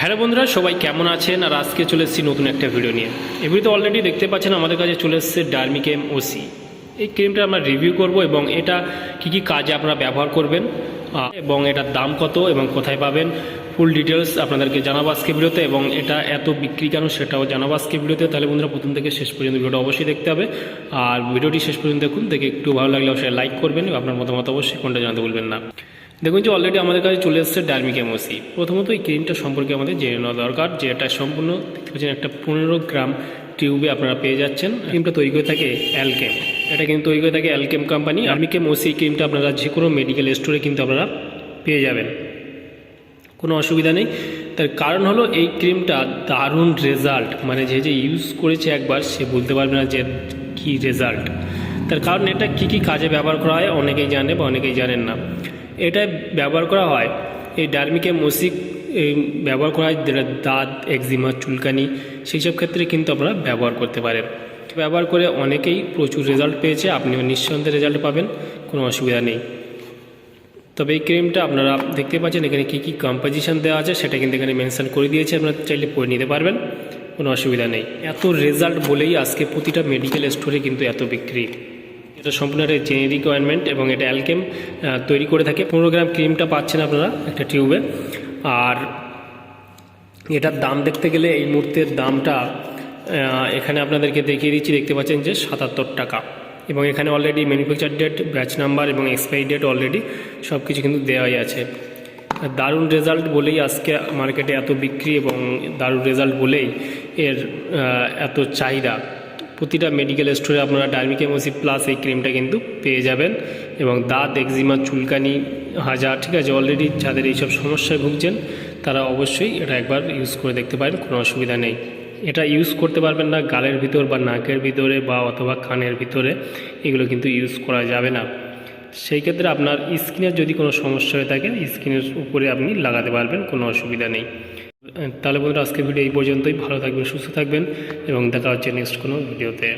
Hello বন্ধুরা, সবাই কেমন আছেন? আর আজকে চলে এসেছি নতুন একটা ভিডিও নিয়ে। এই ভিডিওতে অলরেডি দেখতে পাচ্ছেন আমাদের কাছে চলে এসেছে ডার্মিকেম ওসি। এই ক্রিমটা আমরা রিভিউ করব এবং এটা কি কি কাজে আপনারা ব্যবহার করবেন এবং এটার দাম কত এবং কোথায় পাবেন, ফুল ডিটেলস আপনাদেরকে জানাবো আজকে ভিডিওতে। এবং এটা এত বিক্রি কেন সেটাও জানাবো আজকে ভিডিওতে। তাহলে বন্ধুরা প্রথম থেকে শেষ পর্যন্ত ভিডিওটা অবশ্যই দেখতে হবে। আর ভিডিওটি শেষ পর্যন্ত দেখুন, দেখে একটু ভালো লাগলে অবশ্যই লাইক করবেন এবং আপনার মতামত অবশ্যই কোনটা জানাতে ভুলবেন না। দেখুন যে অলরেডি আমাদের কাছে চলে এসেছে ডার্মিকেম ওসি। প্রথমত এই ক্রিমটা সম্পর্কে আমাদের জেনে নেওয়া দরকার, যে এটা সম্পূর্ণ দেখতে পাচ্ছেন একটা 15 গ্রাম টিউবে আপনারা পেয়ে যাচ্ছেন। ক্রিমটা তৈরি করে থাকে অ্যালকেম, এটা কিন্তু তৈরি করে থাকে অ্যালকেম কোম্পানি। ডার্মিকেম ওসি ক্রিমটা আপনারা যে কোনো মেডিকেল স্টোরে কিন্তু আপনারা পেয়ে যাবেন, কোনো অসুবিধা নেই। তার কারণ হলো এই ক্রিমটা দারুণ রেজাল্ট, মানে যে ইউজ করেছে একবার সে বলতে পারবে না যে কী রেজাল্ট। তার কারণ এটা কী কী কাজে ব্যবহার করা হয় অনেকেই জানে বা অনেকেই জানেন না। এটা ব্যবহার করা হয়, এই ডার্মিকেম ওসি ব্যবহার করা হয় যেটা দাঁত, একজিমা, চুলকানি সেই সব ক্ষেত্রে কিন্তু আপনারা ব্যবহার করতে পারেন। ব্যবহার করে অনেকেই প্রচুর রেজাল্ট পেয়েছে, আপনিও নিঃসন্দেহে রেজাল্ট পাবেন, কোনো অসুবিধা নেই। তবে এই ক্রিমটা আপনারা দেখতে পাচ্ছেন এখানে কী কী কম্পোজিশন দেওয়া আছে সেটা কিন্তু এখানে মেনশন করে দিয়েছে, আপনারা চাইলে পড়ে নিতে পারবেন, কোনো অসুবিধা নেই। এত রেজাল্ট বলেই আজকে প্রতিটা মেডিকেল স্টোরে কিন্তু এত বিক্রি। এটা সম্পূর্ণ একটা জেনেরিক অয়েনমেন্ট এবং এটা অ্যালকেম তৈরি করে থাকে। 15 গ্রাম ক্রিমটা পাচ্ছেন আপনারা একটা টিউবে। আর এটার দাম দেখতে গেলে এই মুহূর্তের দামটা এখানে আপনাদেরকে দেখিয়ে দিচ্ছি, দেখতে পাচ্ছেন যে 77 টাকা। এবং এখানে already manufacture date, batch number এবং এক্সপায়ারি ডেট অলরেডি সব কিছু কিন্তু দেওয়াই আছে। দারুণ রেজাল্ট বলেই আজকে মার্কেটে এত বিক্রি এবং দারুণ রেজাল্ট বলেই এর এত চাহিদা। প্রতিটা মেডিকেল স্টোরে আপনারা ডার্মিকেম ওসি প্লাস এই ক্রিমটা কিন্তু পেয়ে যাবেন। এবং দাঁত, একজিমা, চুলকানি হাজার, ঠিক আছে, অলরেডি যাদের এইসব সমস্যায় ভুগছেন তারা অবশ্যই এটা একবার ইউজ করে দেখতে পারেন, কোনো অসুবিধা নেই। এটা ইউজ করতে পারবেন না গালের ভিতর বা নাকের ভিতরে বা অথবা কানের ভিতরে, এগুলো কিন্তু ইউজ করা যাবে না। সেই ক্ষেত্রে আপনার স্কিনের যদি কোনো সমস্যা হয়ে থাকে স্কিনের উপরে আপনি লাগাতে পারবেন, কোনো অসুবিধা নেই। তাহলে বন্ধুরা আজকের ভিডিও এই পর্যন্তই। ভালো থাকবেন, সুস্থ থাকবেন এবং দেখা হচ্ছে নেক্সট কোনো ভিডিওতে।